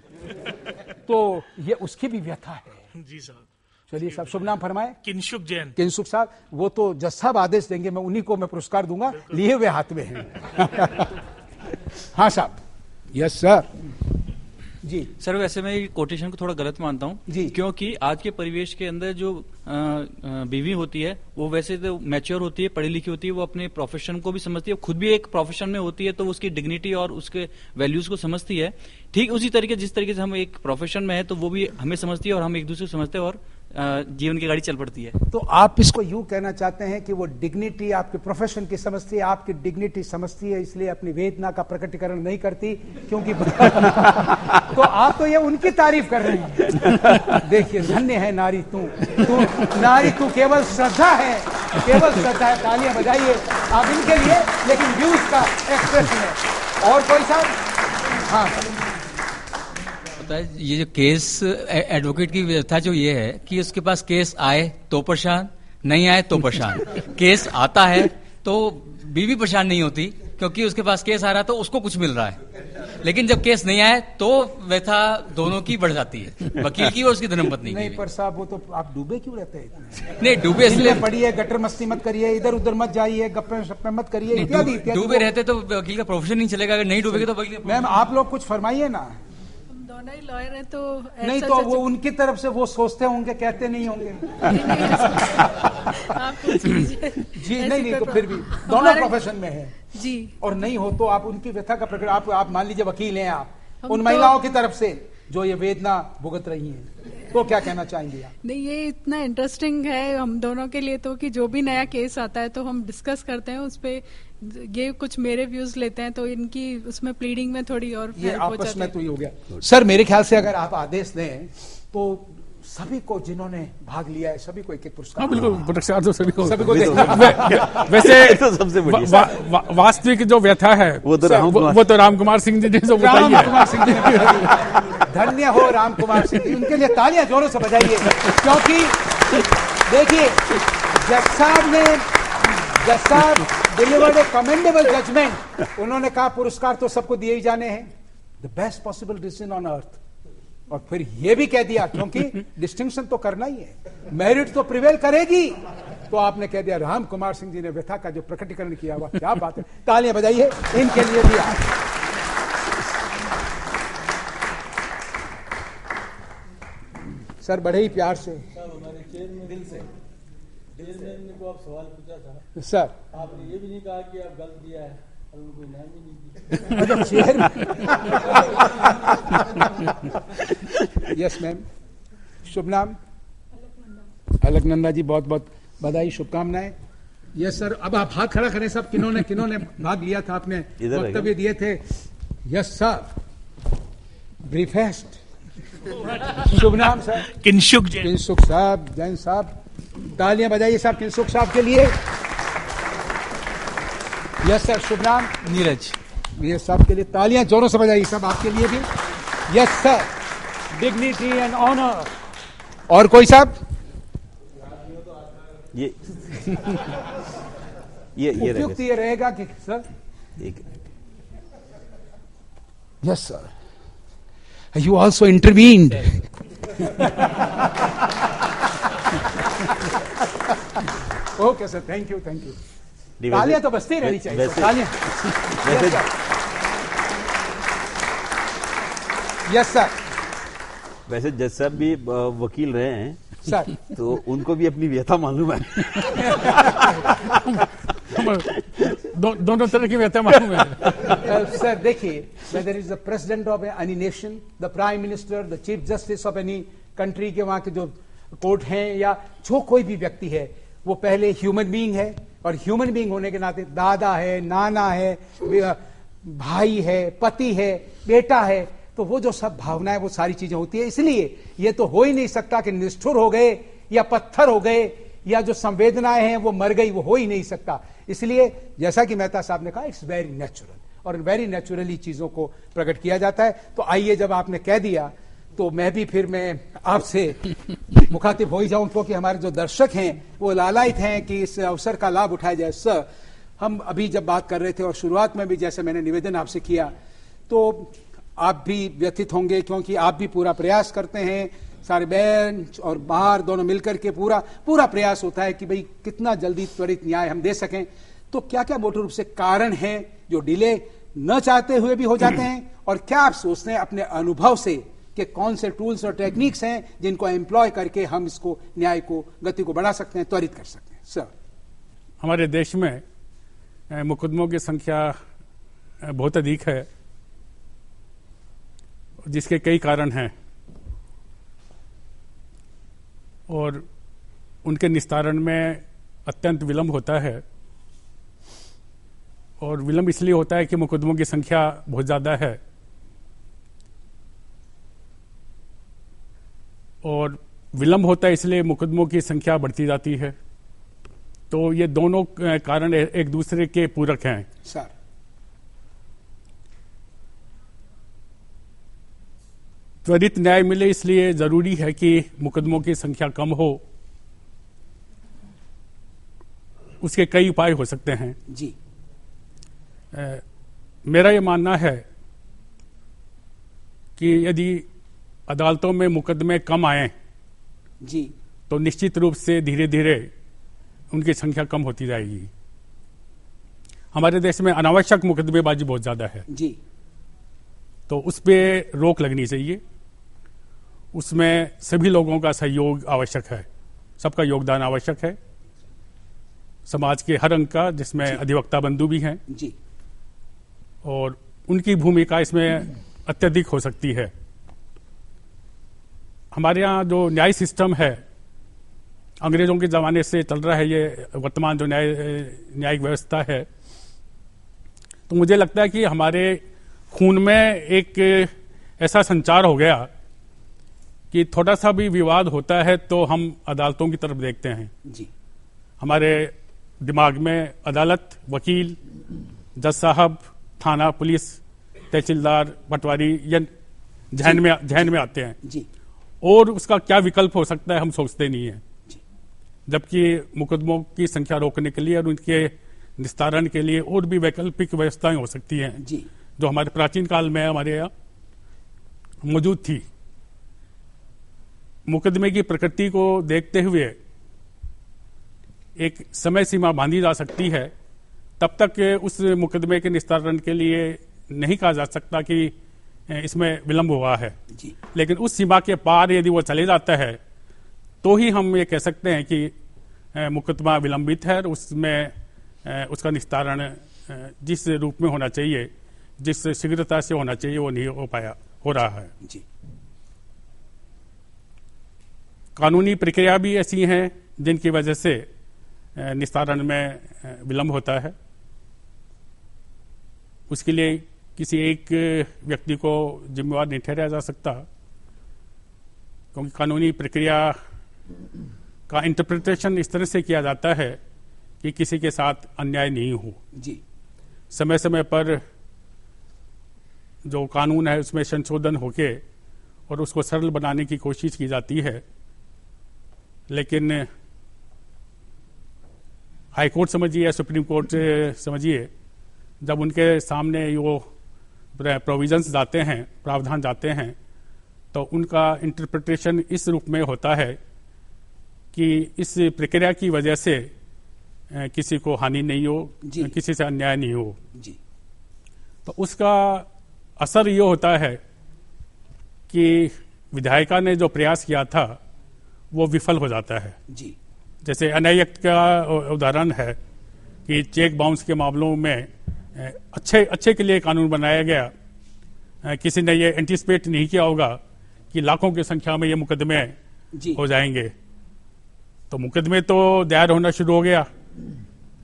Speaker 1: तो ये उसकी भी व्यथा है।
Speaker 3: जी साहब।
Speaker 1: चलिए साहब, शुभ नाम फरमाए।
Speaker 3: किंशुक जैन।
Speaker 1: किंशुक साहब, वो तो जज साहब आदेश देंगे, मैं उन्हीं को मैं पुरस्कार दूंगा, लिए हुए हाथ में हैं। हाँ साहब। यस सर जी।
Speaker 4: सर, वैसे मैं कोटेशन को थोड़ा गलत मानता हूँ जी, क्योंकि आज के परिवेश के अंदर जो बीवी होती है वो वैसे तो मैच्योर होती है, पढ़ी लिखी होती है, वो अपने प्रोफेशन को भी समझती है, खुद भी एक प्रोफेशन में होती है, तो उसकी डिग्निटी और उसके वैल्यूज को समझती है। ठीक उसी तरीके जिस तरीके से हम एक प्रोफेशन में है तो वो भी हमें समझती है और हम एक दूसरे को समझते हैं और जीवन की गाड़ी चल पड़ती है।
Speaker 1: तो आप इसको यूं कहना चाहते हैं कि वो डिग्निटी आपके प्रोफेशन की समझती है, आपकी डिग्निटी समझती है, इसलिए अपनी वेदना का प्रकटीकरण नहीं करती, क्योंकि तो आप तो ये उनकी तारीफ कर रहे हैं। देखिए, धन्य है नारी तू नारी तू, केवल श्रद्धा है, तालियां बजाइए आप इनके लिए, लेकिन व्यूज का एक्सप्रेशन है। और कोई साहब? हाँ,
Speaker 4: ये जो केस एडवोकेट की व्यवस्था जो ये है कि उसके पास केस आए तो परेशान, नहीं आए तो परेशान। केस आता है तो बीवी परेशान नहीं होती, क्योंकि उसके पास केस आ रहा है तो उसको कुछ मिल रहा है, लेकिन जब केस नहीं आए तो व्यथा दोनों की बढ़ जाती है, वकील की और उसकी धर्मपत्नी की।
Speaker 1: नहीं पर साहब, वो तो आप डूबे क्यों रहते हैं?
Speaker 4: नहीं, डूबे इसलिए
Speaker 1: पढ़िए, गटर मस्ती मत करिए, इधर उधर मत जाइए, गप्पे शप्पे मत करिए, इत्यादि इत्यादि।
Speaker 4: डूबे रहते तो वकील का प्रोफेशन नहीं चलेगा, अगर नहीं डूबेगे तो वकील।
Speaker 1: मैम, आप लोग कुछ फरमाइए ना।
Speaker 9: दोनों ही लॉयर है तो
Speaker 1: नहीं, तो वो उनकी तरफ से वो सोचते होंगे, कहते नहीं होंगे। जी नहीं, तो फिर भी दोनों प्रोफेशन में है
Speaker 9: जी,
Speaker 1: और नहीं हो तो आप उनकी व्यथा का प्रकट, आप मान लीजिए वकील हैं, आप उन महिलाओं की तरफ से जो ये वेदना भुगत रही हैं, तो क्या कहना चाहेंगे आप?
Speaker 9: नहीं, ये इतना इंटरेस्टिंग है हम दोनों के लिए तो, कि जो भी नया केस आता है तो हम डिस्कस करते हैं उस पे ये कुछ मेरे व्यूज लेते हैं तो इनकी उसमें प्लीडिंग में थोड़ी और
Speaker 1: ये
Speaker 9: help हो
Speaker 1: आपस
Speaker 9: जाती
Speaker 1: में
Speaker 9: है।
Speaker 1: तो ही हो गया। सर मेरे ख्याल से अगर आप आदेश दें तो सभी को जिन्होंने भाग लिया है सभी को एक एक पुरस्कार।
Speaker 12: हाँ बिल्कुल, पुरस्कार तो सभी को
Speaker 13: वैसे तो सबसे बढ़िया
Speaker 12: वास्तविक जो व्यथा है
Speaker 13: वो तो
Speaker 12: राम कुमार सिंह जी ने जो बताई
Speaker 1: राम
Speaker 12: है।
Speaker 1: कुमार सिंह जी ने धन्य हो राम कुमार सिंह जी, उनके लिए तालियां जोरों से बजाइए। क्योंकि देखिए जज साहब डिलीवर्ड ए कमेंडेबल जजमेंट। उन्होंने कहा पुरस्कार तो सबको दिए ही जाने हैं, the best possible decision on earth. और फिर ये भी कह दिया क्योंकि डिस्टिंक्शन तो करना ही है, मेरिट तो प्रिवेल करेगी, तो आपने कह दिया राम कुमार सिंह जी ने व्यथा का जो प्रकटीकरण किया हुआ, क्या बात है, तालियां बजाइए इनके लिए भी। सर बड़े ही प्यार से
Speaker 14: हमारे चेयरमैन को आप सवाल पूछा था
Speaker 1: सर,
Speaker 14: आपने ये भी नहीं कहा कि आप गलत दिया है और उनको इनाम भी नहीं दिया।
Speaker 1: यस मैम, शुभ नाम? अलकनंदा जी, बहुत बहुत बधाई, शुभकामनाएं। यस सर, अब आप हाथ खड़ा करें सब, किन्होंने भाग लिया था, आपने वक्तव्य दिए थे। Yes sir, ब्रीफेस्ट। शुभ नाम सर? किंसुक साहब, जैन साहब, तालियां बजाइए साहब किंसुक साहब के लिए। यस सर, शुभ नाम? नीरज साहब के लिए तालियां जोरों से बजाइए साहब, आपके लिए भी। Yes sir, dignity and honour. और कोई साहब?
Speaker 13: ये
Speaker 1: उपयुक्त ये रहेगा कि sir? Yes sir, you also intervened. Okay sir, thank you. तालियां तो बजती रहनी चाहिए। तालियां। Yes sir.
Speaker 13: वैसे जज साहब भी वकील रहे हैं
Speaker 1: सर, तो
Speaker 13: उनको भी अपनी व्यथा मालूम है।
Speaker 12: दोनों तरह की व्यथा मालूम है।
Speaker 1: सर देखिए, whether is the president of any nation, the prime minister, the chief justice of any country के वहां के जो कोर्ट हैं या जो कोई भी व्यक्ति है, वो पहले ह्यूमन बीइंग है, और ह्यूमन बीइंग होने के नाते दादा है, नाना है, भाई है, पति है, बेटा है, तो वो जो सब भावनाएं वो सारी चीजें होती है। इसलिए ये तो हो ही नहीं सकता कि निष्ठुर हो गए या पत्थर हो गए या जो संवेदनाएं हैं वो मर गई, वो हो ही नहीं सकता। इसलिए जैसा कि मेहता साहब ने कहा, इट्स वेरी नेचुरल, और वेरी नेचुरली चीजों को प्रकट किया जाता है। तो आइए, जब आपने कह दिया तो मैं भी फिर मैं आपसे मुखातिब हो ही जाऊं, क्योंकि हमारे जो दर्शक हैं वो लालायित हैं कि इस अवसर का लाभ उठाया जाए। सर, हम अभी जब बात कर रहे थे और शुरुआत में भी जैसे मैंने निवेदन आपसे किया, तो आप भी व्यथित होंगे, क्योंकि आप भी पूरा प्रयास करते हैं, सारे बेंच और बाहर दोनों मिलकर के पूरा प्रयास होता है कि भाई कितना जल्दी त्वरित न्याय हम दे सकें। तो क्या क्या मोटे रूप से कारण हैं जो डिले न चाहते हुए भी हो जाते हैं, और क्या आप सोचते हैं अपने अनुभव से कि कौन से टूल्स और टेक्निक्स हैं जिनको एम्प्लॉय करके हम इसको न्याय को गति को बढ़ा सकते हैं, त्वरित कर सकते हैं? सर,
Speaker 12: हमारे देश में मुकदमों की संख्या बहुत अधिक है, जिसके कई कारण हैं, और उनके निस्तारण में अत्यंत विलंब होता है। और विलंब इसलिए होता है कि मुकदमों की संख्या बहुत ज्यादा है, और विलंब होता है इसलिए मुकदमों की संख्या बढ़ती जाती है। तो ये दोनों कारण एक दूसरे के पूरक हैं।
Speaker 1: सर,
Speaker 12: त्वरित न्याय मिले इसलिए जरूरी है कि मुकदमों की संख्या कम हो। उसके कई उपाय हो सकते हैं
Speaker 1: जी।
Speaker 12: मेरा ये मानना है कि यदि अदालतों में मुकदमे कम आए
Speaker 1: जी,
Speaker 12: तो निश्चित रूप से धीरे धीरे उनकी संख्या कम होती जाएगी। हमारे देश में अनावश्यक मुकदमेबाजी बहुत ज्यादा है
Speaker 1: जी,
Speaker 12: तो उस पर रोक लगनी चाहिए। उसमें सभी लोगों का सहयोग आवश्यक है, सबका योगदान आवश्यक है, समाज के हर अंग का, जिसमें अधिवक्ता बंधु भी हैं
Speaker 1: जी,
Speaker 12: और उनकी भूमिका इसमें अत्यधिक हो सकती है। हमारे यहाँ जो न्याय सिस्टम है, अंग्रेजों के जमाने से चल रहा है, ये वर्तमान जो न्यायिक व्यवस्था है, तो मुझे लगता है कि हमारे खून में एक ऐसा संचार हो गया कि थोड़ा सा भी विवाद होता है तो हम अदालतों की तरफ देखते हैं
Speaker 1: जी।
Speaker 12: हमारे दिमाग में अदालत, वकील, जज साहब, थाना, पुलिस, तहसीलदार, पटवारी या जहन में आते हैं
Speaker 1: जी।
Speaker 12: और उसका क्या विकल्प हो सकता है हम सोचते नहीं है। जबकि मुकदमों की संख्या रोकने के लिए और उनके निस्तारण के लिए और भी वैकल्पिक व्यवस्थाएं हो सकती हैं
Speaker 1: जी।
Speaker 12: जो हमारे प्राचीन काल में हमारे यहाँ मौजूद थी। मुकदमे की प्रकृति को देखते हुए एक समय सीमा बांधी जा सकती है, तब तक उस मुकदमे के निस्तारण के लिए नहीं कहा जा सकता कि इसमें विलंब हुआ है
Speaker 1: जी।
Speaker 12: लेकिन उस सीमा के पार यदि वो चले जाता है तो ही हम ये कह सकते हैं कि मुकदमा विलंबित है और उसमें उसका निस्तारण जिस रूप में होना चाहिए, जिस शीघ्रता से होना चाहिए, वो नहीं हो रहा है
Speaker 1: जी।
Speaker 12: कानूनी प्रक्रिया भी ऐसी हैं जिनकी वजह से निस्तारण में विलंब होता है। उसके लिए किसी एक व्यक्ति को जिम्मेवार नहीं ठहराया जा सकता, क्योंकि कानूनी प्रक्रिया का इंटरप्रिटेशन इस तरह से किया जाता है कि किसी के साथ अन्याय नहीं हो
Speaker 1: जी।
Speaker 12: समय समय पर जो कानून है उसमें संशोधन होके और उसको सरल बनाने की कोशिश की जाती है, लेकिन हाई कोर्ट समझिए या सुप्रीम कोर्ट समझिए, जब उनके सामने वो प्रोविजंस जाते हैं, प्रावधान जाते हैं, तो उनका इंटरप्रिटेशन इस रूप में होता है कि इस प्रक्रिया की वजह से किसी को हानि नहीं हो, किसी से अन्याय नहीं हो
Speaker 1: जी।
Speaker 12: तो उसका असर ये होता है कि विधायिका ने जो प्रयास किया था वो विफल हो जाता है
Speaker 1: जी।
Speaker 12: जैसे एनआई एक्ट का उदाहरण है कि चेक बाउंस के मामलों में अच्छे के लिए कानून बनाया गया। किसी ने ये एंटिसिपेट नहीं किया होगा कि लाखों की संख्या में ये मुकदमे हो जाएंगे, तो मुकदमे तो दायर होना शुरू हो गया,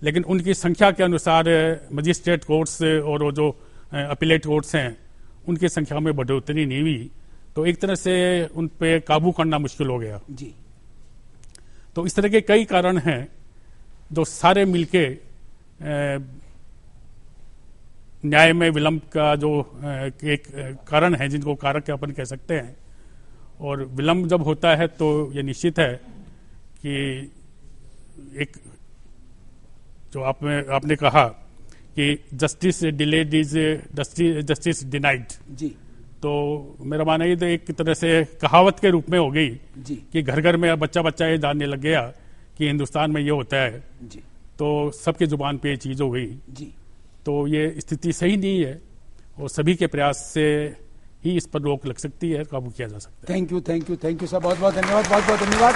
Speaker 12: लेकिन उनकी संख्या के अनुसार मजिस्ट्रेट कोर्ट्स और वो जो अपीलेट कोर्ट्स हैं उनकी संख्या में बढ़ोतरी नहीं हुई, तो एक तरह से उन पे काबू करना मुश्किल हो गया
Speaker 1: जी।
Speaker 12: तो इस तरह के कई कारण हैं जो सारे मिलके न्याय में विलंब का जो एक कारण है, जिनको कारक अपन कह सकते हैं। और विलंब जब होता है तो ये निश्चित है कि एक जो आपने कहा कि justice delayed is justice denied
Speaker 1: जी।
Speaker 12: तो मेरा मानना ये तो एक तरह से कहावत के रूप में हो गई
Speaker 1: जी।
Speaker 12: कि घर घर में बच्चा ये जानने लग गया कि हिंदुस्तान में ये होता है
Speaker 1: जी।
Speaker 12: तो सबके जुबान पे ये चीज हो गई
Speaker 1: जी।
Speaker 12: तो ये स्थिति सही नहीं है और सभी के प्रयास से ही इस पर रोक लग सकती है, काबू किया जा सकता है।
Speaker 1: थैंक यू सर, बहुत बहुत धन्यवाद, बहुत बहुत धन्यवाद।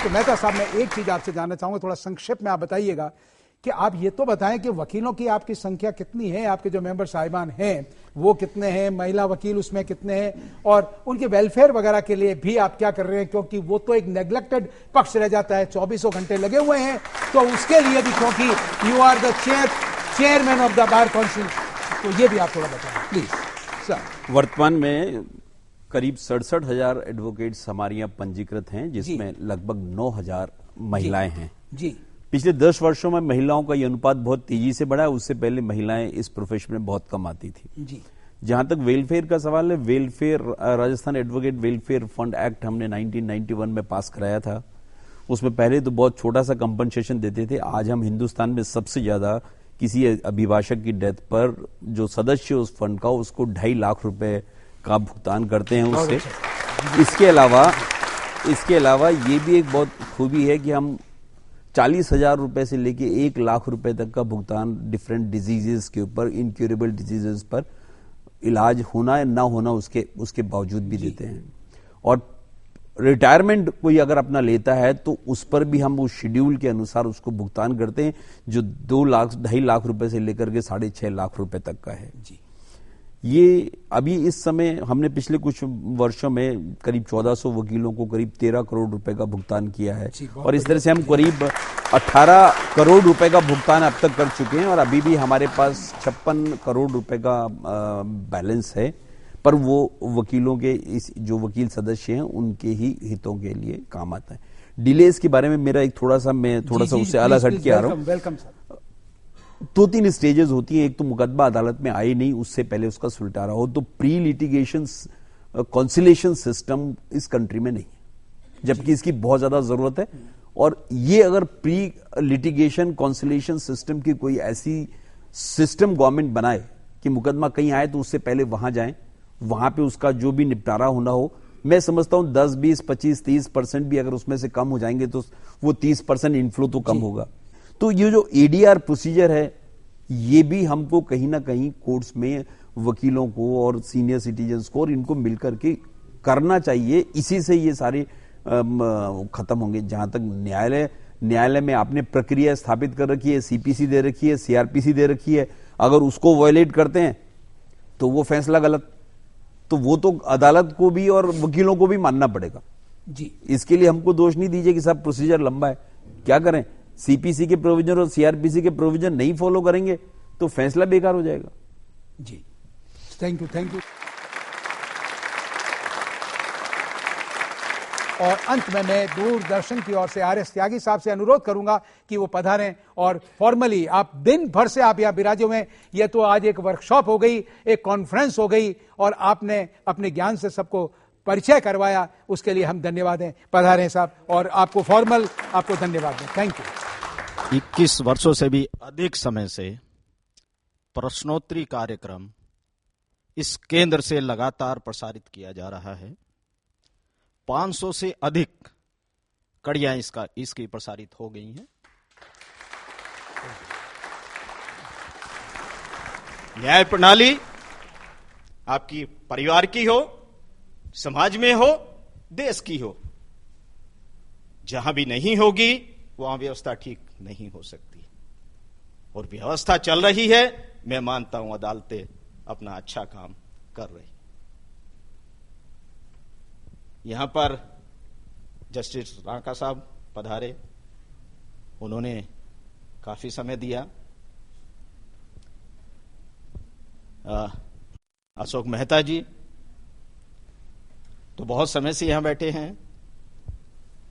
Speaker 1: तो मेहता साहब, मैं एक चीज आपसे जानना चाहूंगा, थोड़ा संक्षेप में आप बताइएगा कि आप ये तो बताएं कि वकीलों की आपकी संख्या कितनी है, आपके जो मेंबर साहिबान हैं वो कितने हैं, महिला वकील उसमें कितने हैं, और उनके वेलफेयर वगैरह के लिए भी आप क्या कर रहे हैं, क्योंकि वो तो एक नेग्लेक्टेड पक्ष रह जाता है, 24 घंटे लगे हुए हैं, तो उसके लिए भी, क्योंकि you are the chairman of the bar council, तो ये भी आप थोड़ा बताएं प्लीज सर।
Speaker 13: वर्तमान में करीब 67,000 एडवोकेट्स हमारे यहाँ पंजीकृत हैं, जिसमें लगभग 9,000 महिलाएं हैं
Speaker 1: जी।
Speaker 13: पिछले 10 वर्षों में महिलाओं का यह अनुपात बहुत तेजी से बढ़ा है। उससे पहले महिलाएं इस प्रोफेशन में बहुत कम आती थी
Speaker 1: जी।
Speaker 13: जहां तक वेलफेयर का सवाल है, welfare Rajasthan advocate welfare fund act हमने 1991 में पास कराया था। उसमें पहले तो बहुत छोटा सा कंपनसेशन देते थे, आज हम हिंदुस्तान में सबसे ज्यादा किसी अभिभाषक की डेथ पर जो सदस्य उस फंड का, उसको 2.5 लाख रुपए का भुगतान करते हैं उससे। इसके अलावा ये भी एक बहुत खूबी है कि हम 40,000 रुपए से लेके 1 लाख रुपए तक का भुगतान डिफरेंट डिजीजेस के ऊपर, इनक्यूरेबल डिजीजेस पर इलाज होना या ना होना उसके बावजूद भी देते हैं। और रिटायरमेंट कोई अगर अपना लेता है तो उस पर भी हम उस शेड्यूल के अनुसार उसको भुगतान करते हैं, जो 2 लाख 2.5 लाख रुपए से लेकर के 6.5 लाख रुपए तक का है।
Speaker 1: जी।
Speaker 13: ये अभी इस समय हमने पिछले कुछ वर्षों में करीब 1400 वकीलों को करीब 13 करोड़ रुपए का भुगतान किया है और इस तरह से हम करीब 18 करोड़ रुपए का भुगतान अब तक कर चुके हैं और अभी भी हमारे पास 56 करोड़ रुपए का बैलेंस है, पर वो वकीलों के इस जो वकील सदस्य हैं उनके ही हितों के लिए काम आता है। डिलेज के बारे में मेरा एक थोड़ा सा उससे अलग हट के आ रहा हूँ।
Speaker 1: Welcome sir.
Speaker 13: 2-3 स्टेजेस होती हैं, एक तो मुकदमा अदालत में आए नहीं उससे पहले उसका सुलटारा हो, तो प्री लिटिगेशन कॉन्सिलेशन सिस्टम इस कंट्री में नहीं है, जबकि इसकी बहुत ज्यादा जरूरत है। और ये अगर प्री लिटिगेशन कॉन्सिलेशन सिस्टम की कोई ऐसी सिस्टम गवर्नमेंट बनाए कि मुकदमा कहीं आए तो उससे पहले वहां जाए, वहां पे उसका जो भी निपटारा होना हो, मैं समझता हूं 10, 20, 25, 30% भी अगर उसमें से कम हो जाएंगे तो वो 30% इनफ्लो तो कम होगा। तो ये जो एडीआर प्रोसीजर है ये भी हमको कहीं ना कहीं कोर्ट्स में वकीलों को और सीनियर सिटीजन्स को और इनको मिलकर के करना चाहिए, इसी से ये सारे खत्म होंगे। जहां तक न्यायालय में आपने प्रक्रिया स्थापित कर रखी है, सीपीसी दे रखी है, सीआरपीसी दे रखी है, अगर उसको वायलेट करते हैं तो वो फैसला गलत, तो वो तो अदालत को भी और वकीलों को भी मानना पड़ेगा
Speaker 1: जी।
Speaker 13: इसके लिए हमको दोष नहीं दीजिए कि सब प्रोसीजर लंबा है, क्या करें, सीपीसी के प्रोविजन और सीआरपीसी के प्रोविजन नहीं फॉलो करेंगे तो फैसला बेकार हो जाएगा
Speaker 1: जी। Thank you, thank you. और अंत में मैं दूरदर्शन की ओर से आर.एस. त्यागी साहब से अनुरोध करूंगा कि वो पधारें और फॉर्मली आप दिन भर से आप यहां विराजे हुए हैं, ये तो आज एक वर्कशॉप हो गई, एक कॉन्फ्रेंस हो गई और आपने अपने ज्ञान से सबको परिचय करवाया, उसके लिए हम धन्यवाद दें। पधारें साहब और आपको फॉर्मल आपको धन्यवाद दें। Thank you.
Speaker 2: 21 वर्षों से भी अधिक समय से प्रश्नोत्तरी कार्यक्रम इस केंद्र से लगातार प्रसारित किया जा रहा है। 500 से अधिक कड़ियां इसकी प्रसारित हो गई हैं। न्याय प्रणाली आपकी परिवार की हो, समाज में हो, देश की हो, जहां भी नहीं होगी वहां व्यवस्था ठीक नहीं हो सकती। और व्यवस्था चल रही है, मैं मानता हूं अदालतें अपना अच्छा काम कर रही। यहां पर जस्टिस रांका साहब पधारे, उन्होंने काफी समय दिया। अशोक मेहता जी तो बहुत समय से यहां बैठे हैं।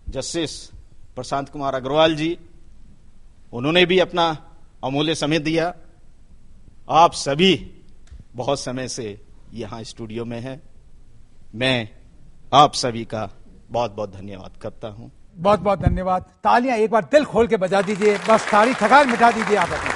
Speaker 2: जस्टिस प्रशांत कुमार अग्रवाल जी, उन्होंने भी अपना अमूल्य समय दिया। आप सभी बहुत समय से यहां स्टूडियो में हैं। मैं आप सभी का बहुत बहुत धन्यवाद करता हूं।
Speaker 1: बहुत बहुत धन्यवाद। तालियां एक बार दिल खोल के बजा दीजिए, बस सारी थकान मिटा दीजिए आप अपनी।